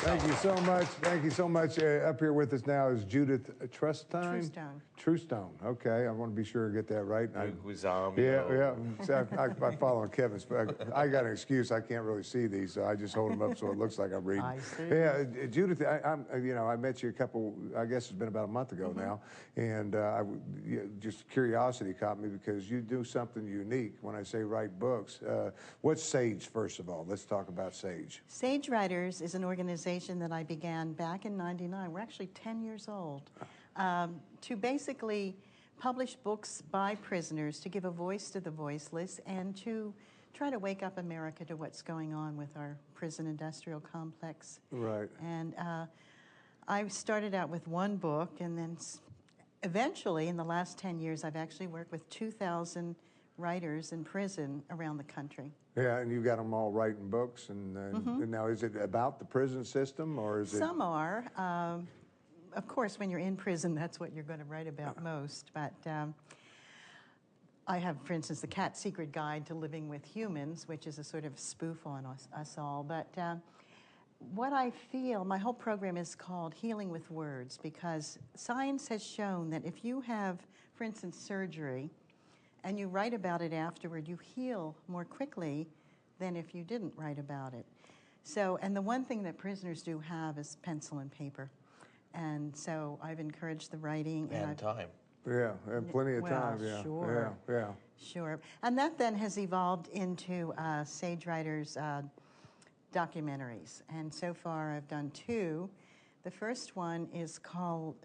Thank you so much. Thank you so much. Up here with us now is Judith Trustone. Trustone. Okay, I want to be sure to get that right. Yeah. So I follow Kevin's. I got an excuse. I can't really see these, so I just hold them up so it looks like I'm reading. I see. Yeah, Judith. I met you a couple. I guess it's been about a month ago now, and just curiosity caught me because you do something unique. When I say write books, what's Sage? First of all, let's talk about Sage. Sage Writers is an organization that I began back in '99. We're actually 10 years old, to basically publish books by prisoners, to give a voice to the voiceless, and to try to wake up America to what's going on with our prison industrial complex. Right. And I started out with one book, and then eventually, in the last 10 years, I've actually worked with 2,000 writers in prison around the country. Yeah, and you've got them all writing books, and now is it about the prison system, or is it? Some are. Of course, when you're in prison, that's what you're going to write about most. But I have, for instance, the Cat's Secret Guide to Living with Humans, which is a sort of spoof on us all. But what I feel, my whole program is called Healing with Words, because science has shown that if you have, for instance, surgery, and you write about it afterward, you heal more quickly than if you didn't write about it. So, and the one thing that prisoners do have is pencil and paper. And so I've encouraged the writing. And time. Yeah, and plenty of time, yeah. Sure. Yeah. Sure. And that then has evolved into Sage Writers documentaries. And so far I've done 2. The first one is called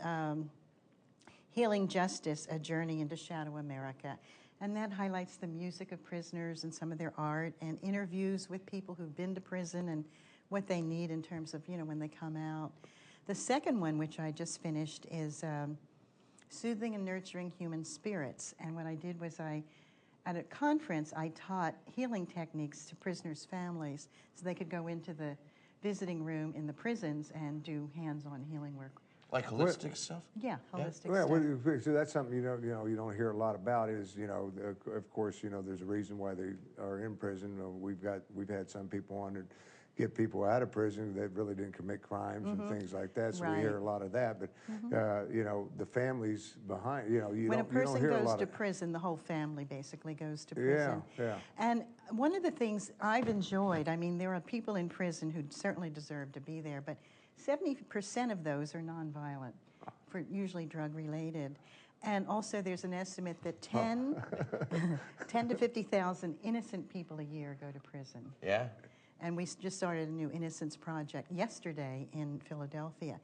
Healing Justice, A Journey into Shadow America. And that highlights the music of prisoners and some of their art and interviews with people who've been to prison and what they need in terms of, when they come out. The second one, which I just finished, is Soothing and Nurturing Human Spirits. And what I did was at a conference, I taught healing techniques to prisoners' families so they could go into the visiting room in the prisons and do hands-on healing work. Like holistic stuff? Yeah, holistic stuff. Well, so that's something you don't hear a lot about. Is of course there's a reason why they are in prison. We've had some people on that get people out of prison that really didn't commit crimes and things like that. So we hear a lot of that. But the families behind when a person goes to prison, the whole family basically goes to prison. Yeah. And one of the things I've enjoyed, I mean, there are people in prison who certainly deserve to be there, but 70% of those are nonviolent, usually drug-related. And also there's an estimate that 10 to 50,000 innocent people a year go to prison. Yeah. And we just started a new Innocence Project yesterday in Philadelphia.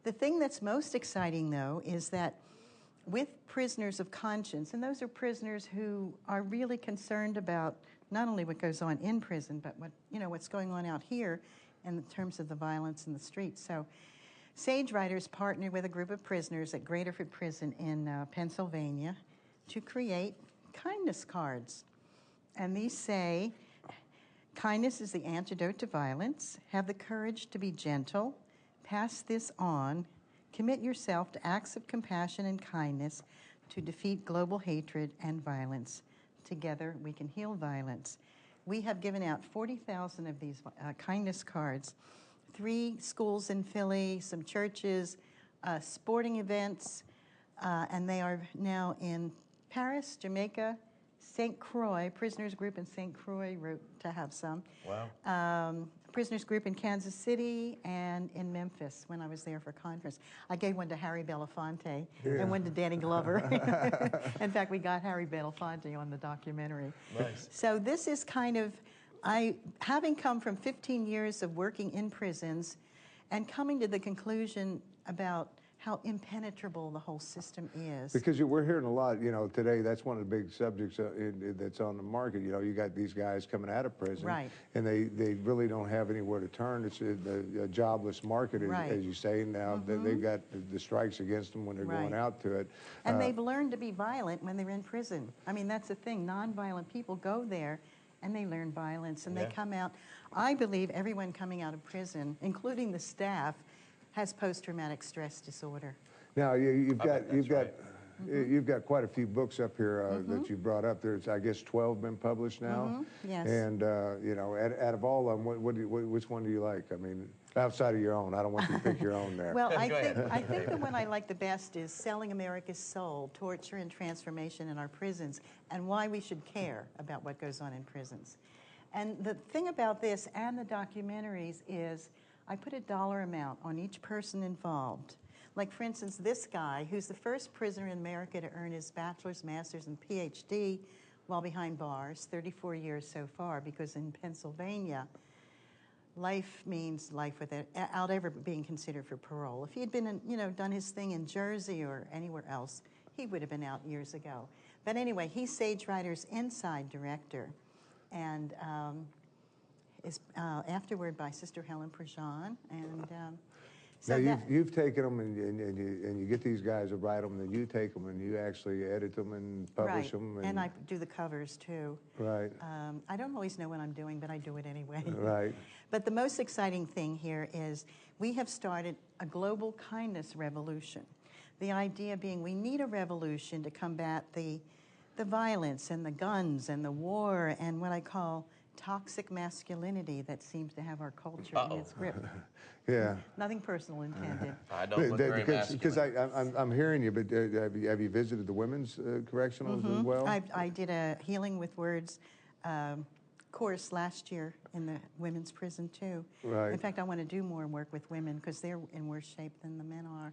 The thing that's most exciting, though, is that with prisoners of conscience, and those are prisoners who are really concerned about not only what goes on in prison, but what's going on out here in terms of the violence in the streets. So Sage Writers partnered with a group of prisoners at Graterford Prison in Pennsylvania to create kindness cards. And these say, kindness is the antidote to violence. Have the courage to be gentle. Pass this on. Commit yourself to acts of compassion and kindness to defeat global hatred and violence. Together we can heal violence. We have given out 40,000 of these kindness cards, 3 schools in Philly, some churches, sporting events, and they are now in Paris, Jamaica, St. Croix, prisoners group in St. Croix wrote to have some. Wow. Prisoners group in Kansas City and in Memphis when I was there for a conference. I gave one to Harry Belafonte and one to Danny Glover. In fact, we got Harry Belafonte on the documentary. Nice. So this is kind of, having come from 15 years of working in prisons and coming to the conclusion about how impenetrable the whole system is. Because we're hearing a lot, today, that's one of the big subjects that's on the market. You got these guys coming out of prison, right, and they really don't have anywhere to turn. It's a jobless market, as you say. Now they've got the strikes against them when they're going out to it. And they've learned to be violent when they're in prison. I mean, that's the thing. Nonviolent people go there, and they learn violence, and they come out. I believe everyone coming out of prison, including the staff, has post-traumatic stress disorder. Now you've got you've got quite a few books up here that you brought up. There's, I guess, 12 been published now. Yes. And, you know, out of all of them, which one do you like? I mean, outside of your own. I don't want you to pick your own there. Well, I Go think, ahead. I think the one I like the best is Selling America's Soul, Torture and Transformation in Our Prisons, and Why We Should Care About What Goes On in Prisons. And the thing about this and the documentaries is I put a dollar amount on each person involved. Like, for instance, this guy, who's the first prisoner in America to earn his bachelor's, master's, and PhD while behind bars, 34 years so far, because in Pennsylvania, life means life without ever being considered for parole. If he had been, you know, done his thing in Jersey or anywhere else, he would have been out years ago. But anyway, he's Sage Writer's inside director, and is afterward by Sister Helen Prejean. And so now you've taken them and you get these guys to write them, and then you take them and you actually edit them and publish them. And I do the covers too. Right. I don't always know what I'm doing, but I do it anyway. Right. But the most exciting thing here is we have started a global kindness revolution. The idea being we need a revolution to combat the violence and the guns and the war and what I call toxic masculinity that seems to have our culture in its grip. Yeah. Nothing personal intended. I don't look very masculine. Because I'm hearing you, but have you visited the women's correctionals as well? I did a Healing with Words course last year in the women's prison too. Right. In fact, I want to do more work with women because they're in worse shape than the men are.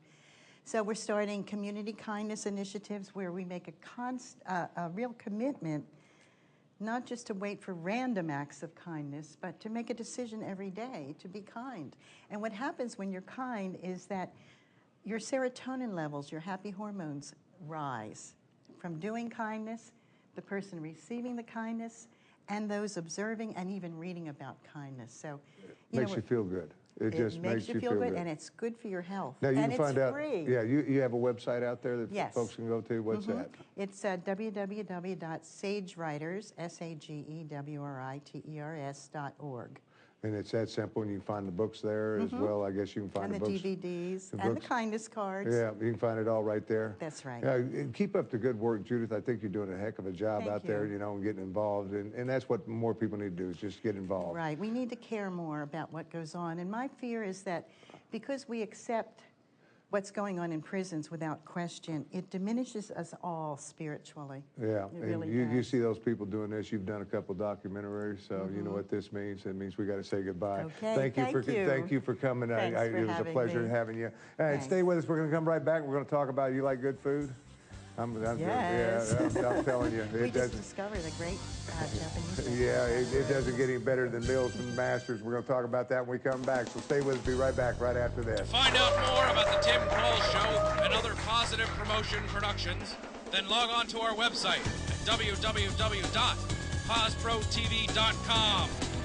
So we're starting community kindness initiatives where we make a real commitment, not just to wait for random acts of kindness, but to make a decision every day to be kind. And what happens when you're kind is that your serotonin levels, your happy hormones, rise from doing kindness, the person receiving the kindness, and those observing and even reading about kindness. So, Makes you feel good. It just makes you feel good, and it's good for your health. Now you and can find it's out. free. Yeah, you have a website out there that Yes. folks can go to. What's that? It's www.sagewriters, SAGEWRITERS.org. And it's that simple, and you can find the books there as well. I guess you can find And the books. DVDs, the and the books. kindness cards. Yeah, you can find it all right there. That's right. And keep up the good work, Judith. I think you're doing a heck of a job Thank out there, you. you know, and getting involved. And that's what more people need to do is just get involved. Right. We need to care more about what goes on. And my fear is that because we accept what's going on in prisons without question, it diminishes us all spiritually. Yeah, It and really you does. see those people doing this. You've done a couple documentaries, so you know what this means. It means we got to say goodbye. Okay, thank you for coming. Thanks for it was a having pleasure me. having you. All right, Thanks. stay with us. We're going to come right back. We're going to talk about you like good food. Yes. I'm telling you, We it just does. discovered a great Japanese restaurant. Yeah, it doesn't get any better than Meals from the Masters. We're going to talk about that when we come back. So stay with us. Be right back right after this. To find out more about the Tim Kroll Show and other positive promotion productions, then log on to our website at www.posprotv.com.